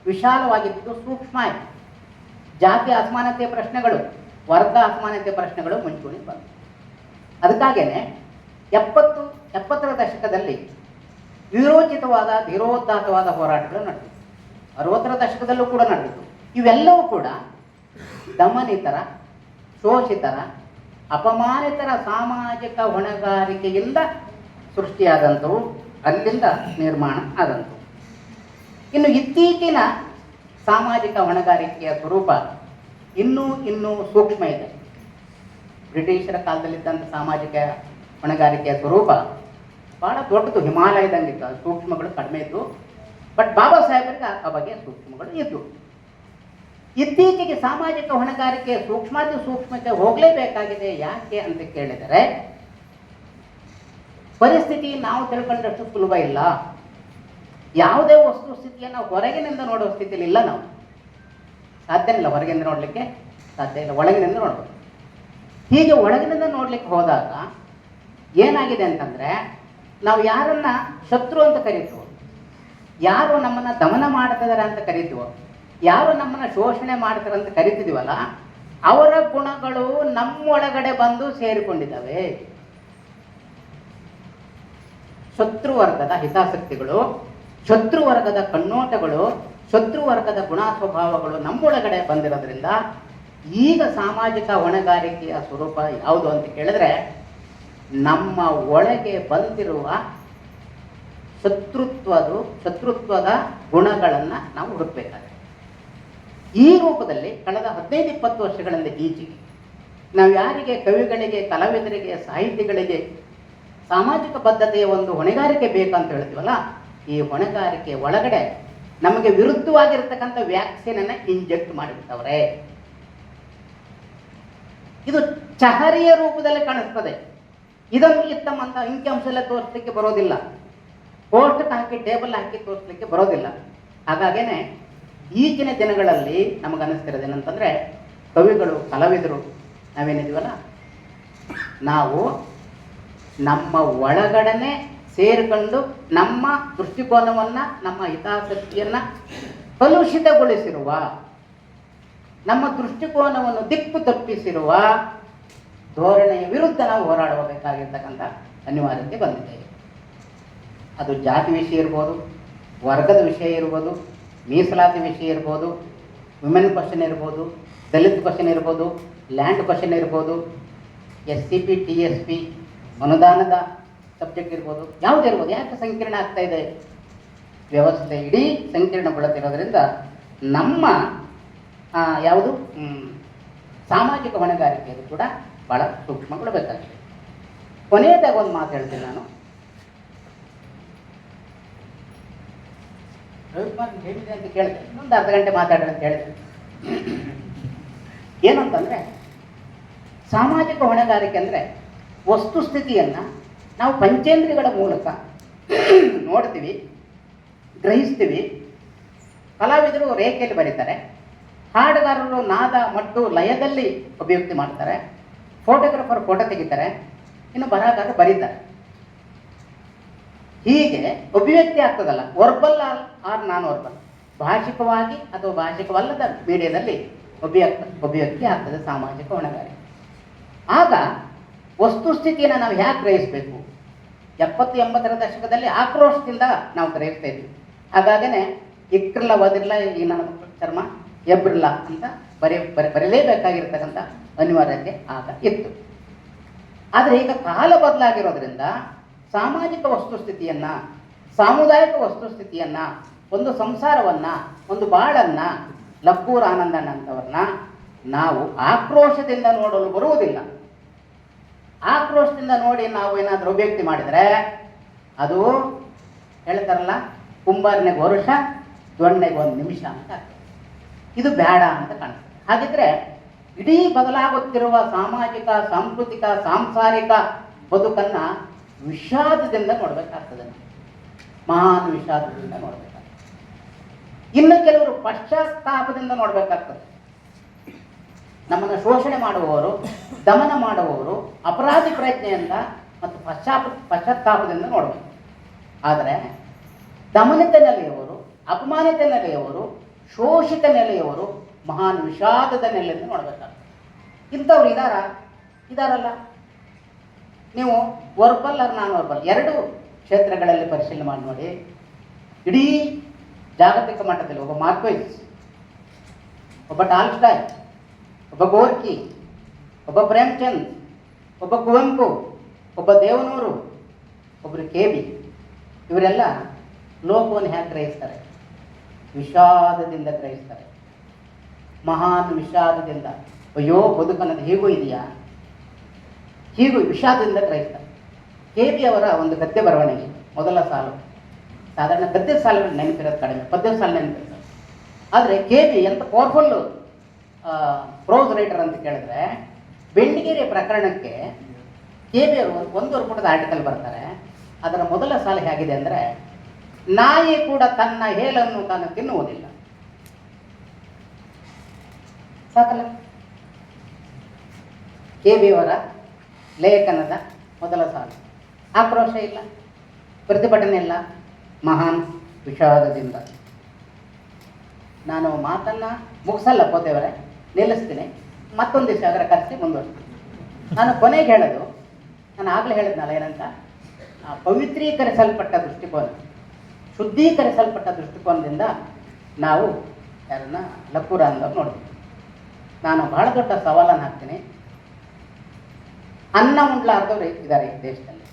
ವಿಶಾಲವಾಗಿದ್ದು ಸೂಕ್ಷ್ಮ ಆಯಿತು. ಜಾತಿ ಅಸಮಾನತೆಯ ಪ್ರಶ್ನೆಗಳು, ವರ್ಗ ಅಸಮಾನತೆಯ ಪ್ರಶ್ನೆಗಳು ಮುಂಚೂಣಿ ಬಂತು. ಅದಕ್ಕಾಗೇನೆ 70ರ ದಶಕದಲ್ಲಿ ವಿರೋಚಿತವಾದ ಧೀರೋದಾತ್ತವಾದ ಹೋರಾಟಗಳು ನಡೆದಿತ್ತು. 60ರ ದಶಕದಲ್ಲೂ ಕೂಡ ನಡೆದಿತ್ತು. ಇವೆಲ್ಲವೂ ಕೂಡ ದಮನಿತರ, ಶೋಷಿತರ, ಅಪಮಾನಿತರ ಸಾಮಾಜಿಕ ಹೊಣೆಗಾರಿಕೆಯಿಂದ ಸೃಷ್ಟಿಯಾದಂಥವು, ಅಲ್ಲಿಂದ ನಿರ್ಮಾಣ ಆದಂಥವು. ಇನ್ನು ಇತ್ತೀಚಿನ ಸಾಮಾಜಿಕ ಹೊಣೆಗಾರಿಕೆಯ ಸ್ವರೂಪ ಇನ್ನೂ ಸೂಕ್ಷ್ಮ ಇದೆ. ಬ್ರಿಟಿಷರ ಕಾಲದಲ್ಲಿದ್ದಂಥ ಸಾಮಾಜಿಕ ಹೊಣೆಗಾರಿಕೆಯ ಸ್ವರೂಪ ಭಾಳ ದೊಡ್ಡದು, ಹಿಮಾಲಯದಂಗಿತ್ತು. ಸೂಕ್ಷ್ಮಗಳು ಕಡಿಮೆ ಇದ್ದು, ಬಟ್ ಬಾಬಾ ಸಾಹೇಬರಿಗೆ ಆ ಬಗ್ಗೆ ಸೂಕ್ಷ್ಮಗಳು ಇದ್ದು. ಇತ್ತೀಚೆಗೆ ಸಾಮಾಜಿಕ ಹೊಣೆಗಾರಿಕೆ ಸೂಕ್ಷ್ಮತೆ ಹೋಗಲೇಬೇಕಾಗಿದೆ. ಯಾಕೆ ಅಂತ ಕೇಳಿದರೆ, ಪರಿಸ್ಥಿತಿ ನಾವು ತಿಳ್ಕೊಂಡಷ್ಟು ಸುಲಭ ಇಲ್ಲ. ಯಾವುದೇ ವಸ್ತು ಸ್ಥಿತಿಯನ್ನು ಹೊರಗಿನಿಂದ ನೋಡುವ ಸ್ಥಿತಿಯಲ್ಲಿ ಇಲ್ಲ. ನಾವು ಸಾಧ್ಯ ಇಲ್ಲ, ಹೊರಗಿನಿಂದ ನೋಡಲಿಕ್ಕೆ ಸಾಧ್ಯ ಇಲ್ಲ, ಒಳಗಿನಿಂದ ನೋಡ್ಬೋದು. ಹೀಗೆ ಒಳಗಿನಿಂದ ನೋಡ್ಲಿಕ್ಕೆ ಹೋದಾಗ ಏನಾಗಿದೆ ಅಂತಂದರೆ, ನಾವು ಯಾರನ್ನ ಶತ್ರು ಅಂತ ಕರೀತೀವೋ, ಯಾರು ನಮ್ಮನ್ನು ದಮನ ಮಾಡ್ತಿದ್ದಾರೆ ಅಂತ ಕರೀತೀವೋ, ಯಾರು ನಮ್ಮನ್ನು ಶೋಷಣೆ ಮಾಡ್ತಾರೆ ಅಂತ ಕರಿತಿದ್ದೀವಲ್ಲ, ಅವರ ಗುಣಗಳು ನಮ್ಮೊಳಗಡೆ ಬಂದು ಸೇರಿಕೊಂಡಿದ್ದಾವೆ. ಶತ್ರುವರ್ಗದ ಹಿತಾಸಕ್ತಿಗಳು, ಶತ್ರುವರ್ಗದ ಕಣ್ಣೋಟಗಳು, ಶತ್ರುವರ್ಗದ ಗುಣ ಸ್ವಭಾವಗಳು ನಮ್ಮೊಳಗಡೆ ಬಂದಿರೋದ್ರಿಂದ ಈಗ ಸಾಮಾಜಿಕ ಹೊಣೆಗಾರಿಕೆಯ ಸ್ವರೂಪ ಯಾವುದು ಅಂತ ಕೇಳಿದ್ರೆ, ನಮ್ಮ ಒಳಗೆ ಬಂದಿರುವ ಶತ್ರುತ್ವದ ಗುಣಗಳನ್ನು ನಾವು ಹುಡುಕಬೇಕಾಗಿದೆ. ಈ ರೂಪದಲ್ಲಿ ಕಳೆದ 15-20 ವರ್ಷಗಳಿಂದ ಈಚೆಗೆ ನಾವು ಯಾರಿಗೆ, ಕವಿಗಳಿಗೆ, ಕಲಾವಿದರಿಗೆ, ಸಾಹಿತಿಗಳಿಗೆ ಸಾಮಾಜಿಕ ಬದ್ಧತೆಯ ಒಂದು ಹೊಣೆಗಾರಿಕೆ ಬೇಕಂತ ಹೇಳ್ತೀವಲ್ಲ, ಈ ಹೊಣೆಗಾರಿಕೆ ಒಳಗಡೆ ನಮಗೆ ವಿರುದ್ಧವಾಗಿರ್ತಕ್ಕಂಥ ವ್ಯಾಕ್ಸಿನನ್ನು ಇಂಜೆಕ್ಟ್ ಮಾಡಿಬಿಟ್ಟವ್ರೆ. ಇದು ಚಹರಿಯ ರೂಪದಲ್ಲಿ ಕಾಣಿಸ್ತದೆ. ಇದನ್ನು ಇತ್ತಮ್ಮಂತ ಅಂಕಿಅಂಶ ಎಲ್ಲ ತೋರಿಸ್ಲಿಕ್ಕೆ ಬರೋದಿಲ್ಲ, ಪೋಸ್ಟಕ್ಕೆ ಹಾಕಿ ಟೇಬಲ್ ಹಾಕಿ ತೋರಿಸ್ಲಿಕ್ಕೆ ಬರೋದಿಲ್ಲ. ಹಾಗಾಗೇನೆ ಈಗಿನ ದಿನಗಳಲ್ಲಿ ನಮಗನ್ನಿಸ್ತಿರೋದೇನಂತಂದರೆ, ಕವಿಗಳು, ಕಲಾವಿದರು ನಾವೇನಿದ್ದೀವಲ್ಲ, ನಾವು ನಮ್ಮ ಒಳಗಡೆನೆ ಸೇರಿಕೊಂಡು ನಮ್ಮ ದೃಷ್ಟಿಕೋನವನ್ನು, ನಮ್ಮ ಹಿತಾಸಕ್ತಿಯನ್ನು ಕಲುಷಿತಗೊಳಿಸಿರುವ, ನಮ್ಮ ದೃಷ್ಟಿಕೋನವನ್ನು ದಿಕ್ಕು ತಪ್ಪಿಸಿರುವ ಧೋರಣೆಯ ವಿರುದ್ಧ ನಾವು ಹೋರಾಡಬೇಕಾಗಿರ್ತಕ್ಕಂಥ ಅನಿವಾರ್ಯತೆ ಬಂದಿದೆ. ಅದು ಜಾತಿ ವಿಷಯ ಇರ್ಬೋದು, ವರ್ಗದ ವಿಷಯ ಇರ್ಬೋದು, ಮೀಸಲಾತಿ ವಿಷಯ ಇರ್ಬೋದು, ವಿಮೆನ್ ಕ್ವಶನ್ ಇರ್ಬೋದು, ದಲಿತ ಕ್ವಶನ್ ಇರ್ಬೋದು, ಲ್ಯಾಂಡ್ ಕ್ವಶನ್ ಇರ್ಬೋದು, SCP TSP ಅನುದಾನದ ಸಬ್ಜೆಕ್ಟ್ ಇರ್ಬೋದು, ಯಾವುದಿರ್ಬೋದು. ಯಾಕೆ ಸಂಕೀರ್ಣ ಆಗ್ತಾ ಇದೆ? ವ್ಯವಸ್ಥೆ ಇಡೀ ಸಂಕೀರ್ಣಗೊಳ್ಳುತ್ತಿರೋದ್ರಿಂದ ನಮ್ಮ ಯಾವುದು ಸಾಮಾಜಿಕ ಹೊಣೆಗಾರಿಕೆಯದು ಕೂಡ ಭಾಳ ಸೂಕ್ಷ್ಮಗೊಳ್ಳಬೇಕಾಗಿದೆ. ಕೊನೆಯದಾಗ ಒಂದು ಮಾತು ಹೇಳ್ತೀನಿ ನಾನು. ರವಿಕುಮಾರ್ ಹೇಳಿದೆ ಅಂತ ಕೇಳಿದೆ, ಒಂದು ಅರ್ಧ ಗಂಟೆ ಮಾತಾಡ್ರಿ ಅಂತ ಹೇಳಿದೆ. ಏನಂತಂದರೆ, ಸಾಮಾಜಿಕ ಹೊಣೆಗಾರಿಕೆ ಅಂದರೆ ವಸ್ತುಸ್ಥಿತಿಯನ್ನು ನಾವು ಪಂಚೇಂದ್ರಿಯಗಳ ಮೂಲಕ ನೋಡ್ತೀವಿ, ಗ್ರಹಿಸ್ತೀವಿ. ಕಲಾವಿದರು ರೇಖೆಯಲ್ಲಿ ಬರೀತಾರೆ, ಹಾಡುಗಾರರು ನಾದ ಮತ್ತು ಲಯದಲ್ಲಿ ಅಭಿವ್ಯಕ್ತಿ ಮಾಡ್ತಾರೆ, ಫೋಟೋಗ್ರಾಫರ್ ಫೋಟೋ ತೆಗಿತಾರೆ, ಇನ್ನು ಬರಹಗಾರರು ಬರೀತಾರೆ. ಹೀಗೆ ಅಭಿವ್ಯಕ್ತಿ ಆಗ್ತದಲ್ಲ, ವರ್ಬಲ್ ಆರ್ ನಾನ್ ವರ್ಬಲ್, ಭಾಷಿಕವಾಗಿ ಅಥವಾ ಭಾಷಿಕವಲ್ಲದ ಮೀಡಿಯಾದಲ್ಲಿ ಅಭಿವ್ಯಕ್ತಿ ಆಗ್ತದೆ ಸಾಮಾಜಿಕ ಹೊಣೆಗಾರಿಕೆ. ಆಗ ವಸ್ತುಸ್ಥಿತಿಯನ್ನು ನಾವು ಹೇಗೆ ಗ್ರಹಿಸಬೇಕು? 70-80ರ ದಶಕದಲ್ಲಿ ಆಕ್ರೋಶದಿಂದ ನಾವು ಗ್ರಹಿಸ್ತಾ ಇದ್ವಿ. ಹಾಗಾಗೇ ಇಕ್ರಲ್ಲ ಓದಿರಲ್ಲ ಈ ನನ್ನ ಚರ್ಮ ಎಬ್ರಿಲ್ಲ ಅಂತ ಬರೀಲೇಬೇಕಾಗಿರ್ತಕ್ಕಂಥ ಅನಿವಾರ್ಯತೆ ಆಗ ಇತ್ತು. ಆದರೆ ಈಗ ಕಾಲ ಬದಲಾಗಿರೋದ್ರಿಂದ ಸಾಮಾಜಿಕ ವಸ್ತುಸ್ಥಿತಿಯನ್ನು, ಸಾಮುದಾಯಿಕ ವಸ್ತುಸ್ಥಿತಿಯನ್ನು, ಒಂದು ಸಂಸಾರವನ್ನು, ಒಂದು ಬಾಳನ್ನು, ಲಕ್ಕೂರು ಆನಂದಣ್ಣ ಅಂತವ್ರನ್ನ ನಾವು ಆಕ್ರೋಶದಿಂದ ನೋಡಲು ಬರುವುದಿಲ್ಲ. ಆಕ್ರೋಶದಿಂದ ನೋಡಿ ನಾವು ಏನಾದರೂ ಅಭಿವ್ಯಕ್ತಿ ಮಾಡಿದರೆ ಅದು ಹೇಳ್ತಾರಲ್ಲ, ಕುಂಬಾರನಿಗೆ ವರ್ಷ, ದೊಣ್ಣೆಗೆ 1 ನಿಮಿಷ ಅಂತ ಆಗ್ತದೆ. ಇದು ಬೇಡ ಅಂತ ಕಾಣ್ತದೆ. ಹಾಗಿದ್ರೆ ಇಡೀ ಬದಲಾಗುತ್ತಿರುವ ಸಾಮಾಜಿಕ, ಸಾಂಸ್ಕೃತಿಕ, ಸಾಂಸಾರಿಕ ಬದುಕನ್ನು ವಿಷಾದದಿಂದ ನೋಡಬೇಕಾಗ್ತದೆ, ಮಹಾನ್ ವಿಷಾದದಿಂದ ನೋಡಬೇಕಾಗ್ತದೆ. ಇನ್ನು ಕೆಲವರು ಪಶ್ಚಾತ್ತಾಪದಿಂದ ನೋಡಬೇಕಾಗ್ತದೆ. ನಮ್ಮನ್ನು ಶೋಷಣೆ ಮಾಡುವವರು, ದಮನ ಮಾಡುವವರು ಅಪರಾಧಿ ಪ್ರಜ್ಞೆಯಿಂದ ಮತ್ತು ಪಶ್ಚಾತ್ತಾಪದಿಂದ ನೋಡಬೇಕು. ಆದರೆ ದಮನಿತ ನೆಲೆಯವರು, ಅಪಮಾನಿತ ನೆಲೆಯವರು, ಶೋಷಿತ ನೆಲೆಯವರು ಮಹಾನ್ ವಿಷಾದದ ನೆಲೆಯಿಂದ ನೋಡಬೇಕಾಗ್ತದೆ. ಇಂಥವ್ರು ಇದಾರಲ್ಲ. ನೀವು ವರ್ಬಲ್ ಆರ್ ನಾನ್ ವರ್ಬಲ್ ಎರಡೂ ಕ್ಷೇತ್ರಗಳಲ್ಲಿ ಪರಿಶೀಲನೆ ಮಾಡಿ ನೋಡಿ. ಇಡೀ ಜಾಗತಿಕ ಮಟ್ಟದಲ್ಲಿ ಒಬ್ಬ ಮಾರ್ಕ್ವೆಸ್, ಒಬ್ಬ ಟಾಲ್ಸ್ಟಾಯ್, ಒಬ್ಬ ಗೋರ್ಕಿ, ಒಬ್ಬ ಪ್ರೇಮ್ಚಂದ್, ಒಬ್ಬ ಕುವೆಂಪು, ಒಬ್ಬ ದೇವನೂರು, ಒಬ್ಬರು KB, ಇವರೆಲ್ಲ ಲೋಕವನ್ನು ಹೇಗೆ ಗ್ರಹಿಸ್ತಾರೆ? ವಿಷಾದದಿಂದ ಗ್ರಹಿಸ್ತಾರೆ, ಮಹಾನ್ ವಿಷಾದದಿಂದ. ಅಯ್ಯೋ ಬದುಕನ್ನೋದು ಹೀಗೂ ಇದೆಯಾ, ಹೀಗೂ ವಿಷಾದದಿಂದ ಗ್ರಹಿಸ್ತಾರೆ. KB ಅವರ ಒಂದು ಗದ್ಯ ಬರವಣಿಗೆ ಮೊದಲ ಸಾಲು, ಸಾಧಾರಣ ಗದ್ಯ ಸಾಲುಗಳು ನೆನಪಿರೋದು ಕಡಿಮೆ, ಪದ್ಯ ಸಾಲು ನೆನಪಿರ್ತಾರೆ. ಆದರೆ KB ಎಂಥ ಪವರ್ಫುಲ್ ಪ್ರೋಸ್ ರೈಟರ್ ಅಂತ ಕೇಳಿದ್ರೆ, ಬೆಂಡಿಗೆರೆ ಪ್ರಕರಣಕ್ಕೆ KB ಅವರು 1 ಪುಟದ ಆರ್ಟಿಕಲ್ ಬರ್ತಾರೆ. ಅದರ ಮೊದಲ ಸಾಲು ಹೇಗಿದೆ ಅಂದರೆ, ನಾಯಿ ಕೂಡ ತನ್ನ ಹೇಲನ್ನು ತಾನು ತಿನ್ನುವುದಿಲ್ಲ. ಸಾಕಲ್ಲ? KB ಅವರ ಲೇಖನದ ಮೊದಲ ಸಾಲು. ಆಕ್ರೋಶ ಇಲ್ಲ, ಪ್ರತಿಭಟನೆ ಇಲ್ಲ, ಮಹಾನ್ ವಿಷಾದದಿಂದ. ನಾನು ಮಾತನ್ನು ಮುಗಿಸಲ್ಲ ಪೋತೆಯವರೇ, ನಿಲ್ಲಿಸ್ತೀನಿ. ಮತ್ತೊಂದು ದಿವಸ ಅದರ ಕರೆಸಿ ಮುಂದುವರಿಸ್ತೀನಿ. ನಾನು ಕೊನೆಗೆ ಹೇಳೋದು, ನಾನು ಆಗಲೇ ಹೇಳಿದ್ನಲ್ಲ ಏನಂತ, ಪವಿತ್ರೀಕರಿಸಲ್ಪಟ್ಟ ದೃಷ್ಟಿಕೋನ, ಶುದ್ಧೀಕರಿಸಲ್ಪಟ್ಟ ದೃಷ್ಟಿಕೋನದಿಂದ ನಾವು ಯಾರನ್ನ ಲಕ್ಕೂರು ಅಂದವ್ರು ನೋಡ್ತೀವಿ. ನಾನು ಬಹಳ ದೊಡ್ಡ ಸವಾಲನ್ನು ಹಾಕ್ತೀನಿ. ಅನ್ನ ಉಂಡ್ಲಾರ್ದವ್ರು ಇದ್ದಾರೆ ಈ ದೇಶದಲ್ಲಿ,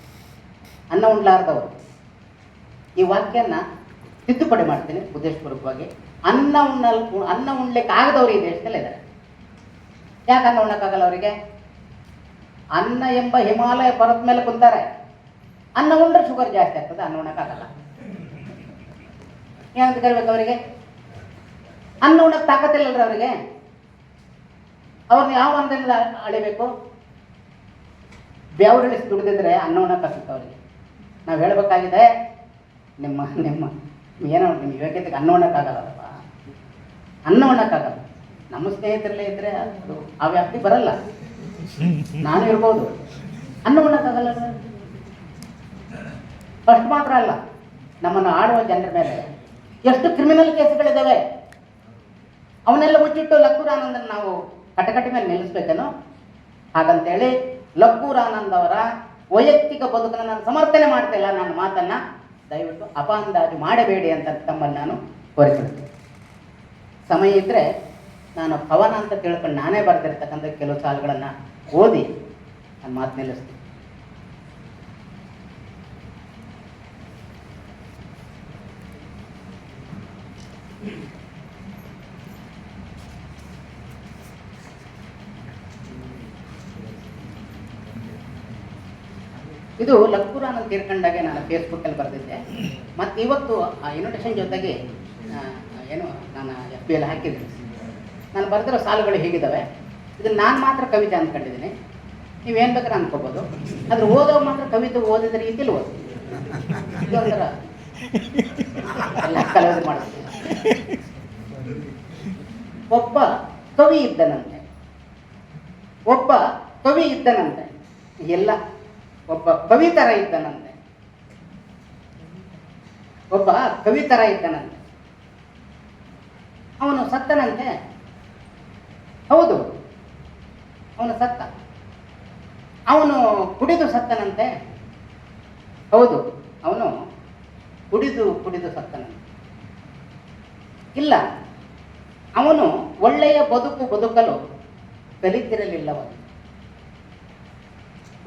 ಅನ್ನ ಉಂಡ್ಲಾರ್ದವರು. ಈ ವಾಕ್ಯನ ತಿದ್ದುಪಡಿ ಮಾಡ್ತೀನಿ ಉದ್ದೇಶಪೂರ್ವಕವಾಗಿ. ಅನ್ನ ಉಣ್ಲಿಕ್ಕೆ ಆಗದವ್ರು ಈ ದೇಶದಲ್ಲಿ ಇದ್ದಾರೆ. ಯಾಕೆ ಅನ್ನ ಉಣ್ಣಕ್ಕಾಗಲ್ಲ ಅವರಿಗೆ? ಅನ್ನ ಎಂಬ ಹಿಮಾಲಯ ಪರ್ವತ ಮೇಲೆ ಕುಂತಾರೆ. ಅನ್ನ ಉಂಡ್ರೆ ಶುಗರ್ ಜಾಸ್ತಿ ಆಗ್ತದೆ, ಅನ್ನ ಉಣ್ಣಕ್ಕಾಗಲ್ಲ. ಏನಂತ ಕರಿಬೇಕು ಅವರಿಗೆ? ಅನ್ನ ಉಣ್ಣಕ್ಕೆ ತಾಕತ್ತಿಲ್ಲಲ್ರಿ ಅವರಿಗೆ. ಅವ್ರನ್ನ ಯಾವ ಅನ್ನದಿಂದ ಅಳಿಬೇಕು? ಬೆವರಿಳಿಸಿ ದುಡಿದಿದ್ರೆ ಅನ್ನ ಉಣ್ಣಕ್ಕಾಗ್ತದೆ ಅವರಿಗೆ. ನಾವು ಹೇಳಬೇಕಾಗಿದೆ, ನಿಮ್ಮ ಏನೋ ನಿಮ್ಮ ಯೋಗ್ಯತೆಗೆ ಅನ್ನ ಉಣ್ಣಕ್ಕಾಗಲ್ಲಪ್ಪ, ಅನ್ನ ಉಣ್ಣಕ್ಕಾಗಲ್ಲ. ನಮ್ಮ ಸ್ನೇಹಿತರಲ್ಲೇ ಇದ್ದರೆ ಅದು ಆ ವ್ಯಾಪ್ತಿ ಬರಲ್ಲ. ನಾನು ಇರ್ಬೋದು, ಅನ್ನ ಉಣ್ಣಕ್ಕಾಗಲ್ಲ. ಅಷ್ಟು ಮಾತ್ರ ಅಲ್ಲ, ನಮ್ಮನ್ನು ಆಡುವ ಜನರ ಮೇಲೆ ಎಷ್ಟು ಕ್ರಿಮಿನಲ್ ಕೇಸ್ಗಳಿದ್ದಾವೆ. ಅವನ್ನೆಲ್ಲ ಮುಚ್ಚಿಟ್ಟು ಲಕ್ಕೂರು ಆನಂದನ ನಾವು ಕಟಕಟಿ ಮೇಲೆ ನಿಲ್ಲಿಸ್ಬೇಕೇನೋ? ಹಾಗಂತೇಳಿ ಲಕ್ಕೂರು ಆನಂದ್ ಅವರ ವೈಯಕ್ತಿಕ ಬದುಕನ್ನು ನಾನು ಸಮರ್ಥನೆ ಮಾಡ್ತಾ ಇಲ್ಲ. ನನ್ನ ಮಾತನ್ನು ದಯವಿಟ್ಟು ಅಪಅಂದಾಜು ಮಾಡಬೇಡಿ ಅಂತ ತಮ್ಮಲ್ಲಿ ನಾನು ಕೋರಿಕೊಳ್ತೀನಿ. ಸಮಯ ಇದ್ದರೆ ನಾನು ಪವನ ಅಂತ ತಿಳ್ಕೊಂಡು ನಾನೇ ಬರೆದಿರ್ತಕ್ಕಂಥ ಕೆಲವು ಸಾಲುಗಳನ್ನು ಓದಿ ನನ್ನ ಮಾತು ನಿಲ್ಲಿಸ್ತೀನಿ. ಇದು ಲಕ್ಕೂರು ಆನಂದ್ ತೀರ್ಕೊಂಡಾಗೆ ನಾನು ಫೇಸ್ಬುಕ್ಕಲ್ಲಿ ಬರೆದಿದ್ದೆ. ಮತ್ತು ಇವತ್ತು ಆ ಇನ್ವಿಟೇಷನ್ ಜೊತೆಗೆ ಏನು ನಾನು FB ಅಲ್ಲಿ ಹಾಕಿದ್ದೀನಿ. ನಾನು ಬರೆದಿರೋ ಸಾಲುಗಳು ಹೀಗಿದ್ದಾವೆ. ಇದನ್ನು ನಾನು ಮಾತ್ರ ಕವಿತೆ ಅಂದ್ಕೊಂಡಿದ್ದೀನಿ, ನೀವೇನು ಬೇಕಾದ್ರೆ ಅಂದ್ಕೋಬೋದು. ಆದರೆ ಓದೋ ಮಾತ್ರ ಕವಿತೆ ಓದಿದ ರೀತಿಯಲ್ಲಿ ಓದಿ. ಇದೊಂಥರ ಎಲ್ಲ ಕಲವರಿ ಮಾಡ್ತೀವಿ. ಒಬ್ಬ ಕವಿ ಇದ್ದನಂತೆ, ಒಬ್ಬ ಕವಿ ಇದ್ದನಂತೆ, ಎಲ್ಲ ಒಬ್ಬ ಕವಿ ಥರ ಇದ್ದನಂತೆ, ಒಬ್ಬ ಕವಿ ಥರ ಇದ್ದನಂತೆ. ಅವನು ಸತ್ತನಂತೆ. ಹೌದು, ಅವನು ಸತ್ತ. ಅವನು ಕುಡಿದು ಸತ್ತನಂತೆ. ಹೌದು, ಅವನು ಕುಡಿದು ಸತ್ತನಂತೆ. ಇಲ್ಲ, ಅವನು ಒಳ್ಳೆಯ ಬದುಕಲು ಕಲಿತಿರಲಿಲ್ಲವನು.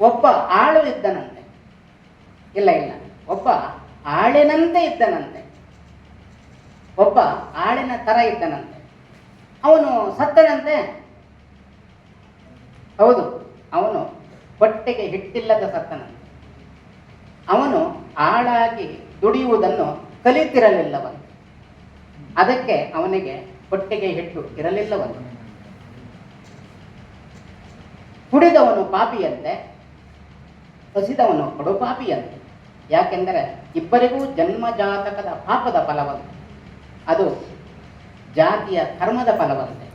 ಒಬ್ಬ ಆಳು ಇದ್ದನಂತೆ. ಇಲ್ಲ, ಒಬ್ಬ ಆಳಿನಂತೆ ಇದ್ದನಂತೆ, ಒಬ್ಬ ಆಳಿನ ತರ ಇದ್ದನಂತೆ. ಅವನು ಸತ್ತನಂತೆ. ಹೌದು, ಅವನು ಹೊಟ್ಟೆಗೆ ಹಿಟ್ಟಿಲ್ಲದ ಸತ್ತನಂತೆ. ಅವನು ಆಳಾಗಿ ದುಡಿಯುವುದನ್ನು ಕಲಿತಿರಲಿಲ್ಲವನು, ಅದಕ್ಕೆ ಅವನಿಗೆ ಹೊಟ್ಟೆಗೆ ಹಿಟ್ಟು ಇರಲಿಲ್ಲವನು. ಕುಡಿದವನು ಪಾಪಿಯಂತೆ, ಹಸಿದವನು ಕಡು ಪಾಪಿಯಂತೆ. ಯಾಕೆಂದರೆ ಇಬ್ಬರಿಗೂ ಜನ್ಮಜಾತಕದ ಪಾಪದ ಫಲವಂತೆ, ಅದು ಜಾತಿಯ ಕರ್ಮದ ಫಲವಂತೆ.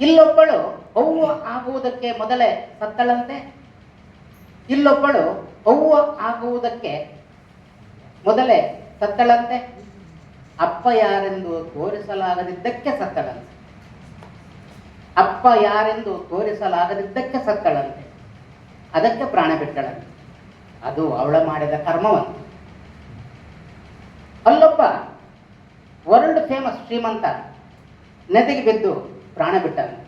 ಇಲ್ಲೊಬ್ಬಳು ಅವ್ವ ಆಗುವುದಕ್ಕೆ ಮೊದಲೇ ಸತ್ತಳಂತೆ, ಇಲ್ಲೊಬ್ಬಳು ಅವ್ವ ಆಗುವುದಕ್ಕೆ ಮೊದಲೇ ಸತ್ತಳಂತೆ. ಅಪ್ಪ ಯಾರೆಂದು ತೋರಿಸಲಾಗದಿದ್ದಕ್ಕೆ ಸತ್ತಳಂತೆ, ಅಪ್ಪ ಯಾರೆಂದು ತೋರಿಸಲಾಗದಿದ್ದಕ್ಕೆ ಸತ್ತಳಂತೆ, ಅದಕ್ಕೆ ಪ್ರಾಣ ಬಿಟ್ಟಳಂತೆ. ಅದು ಅವಳ ಮಾಡಿದ ಕರ್ಮವಂತೆ. ಅಲ್ಲೊಬ್ಬ ವರ್ಲ್ಡ್ ಫೇಮಸ್ ಶ್ರೀಮಂತ ನದಿಗೆ ಬಿದ್ದು ಪ್ರಾಣ ಬಿಟ್ಟಂತೆ.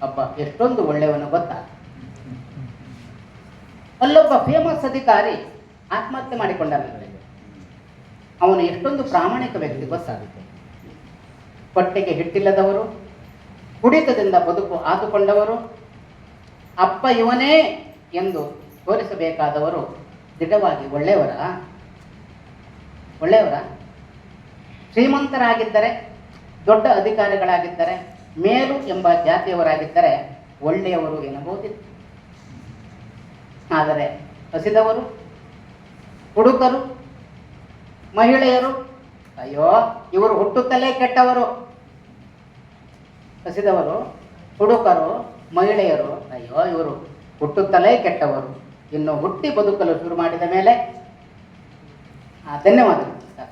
ಅಬ್ಬ, ಎಷ್ಟೊಂದು ಒಳ್ಳೆಯವನು ಗೊತ್ತಾ. ಅಲ್ಲೊಬ್ಬ ಫೇಮಸ್ ಅಧಿಕಾರಿ ಆತ್ಮಹತ್ಯೆ ಮಾಡಿಕೊಂಡನಂತೆ. ಅವನು ಎಷ್ಟೊಂದು ಪ್ರಾಮಾಣಿಕ ವ್ಯಕ್ತಿ ಗೊತ್ತಾಗುತ್ತೆ. ಹೊಟ್ಟೆಗೆ ಹಿಟ್ಟಿಲ್ಲದವರು, ಕುಡಿತದಿಂದ ಬದುಕು ಆದುಕೊಂಡವರು, ಅಪ್ಪ ಇವನೇ ಎಂದು ತೋರಿಸಬೇಕಾದವರು ದಿಢವಾಗಿ ಒಳ್ಳೆಯವರ? ಶ್ರೀಮಂತರಾಗಿದ್ದರೆ, ದೊಡ್ಡ ಅಧಿಕಾರಿಗಳಾಗಿದ್ದರೆ, ಮೇಲು ಎಂಬ ಜಾತಿಯವರಾಗಿದ್ದರೆ ಒಳ್ಳೆಯವರು ಎನ್ನಬಹುದಿತ್ತು. ಆದರೆ ಹಸಿದವರು, ಹುಡುಗರು, ಮಹಿಳೆಯರು, ಅಯ್ಯೋ ಇವರು ಹುಟ್ಟುತ್ತಲೇ ಕೆಟ್ಟವರು. ಹಸಿದವರು, ಹುಡುಗರು, ಮಹಿಳೆಯರು, ಅಯ್ಯೋ ಇವರು ಹುಟ್ಟುತ್ತಲೇ ಕೆಟ್ಟವರು. ಇನ್ನು ಹುಟ್ಟಿ ಬದುಕಲು ಶುರು ಮಾಡಿದ ಮೇಲೆ ಧನ್ಯವಾದಗಳು ಸರ್.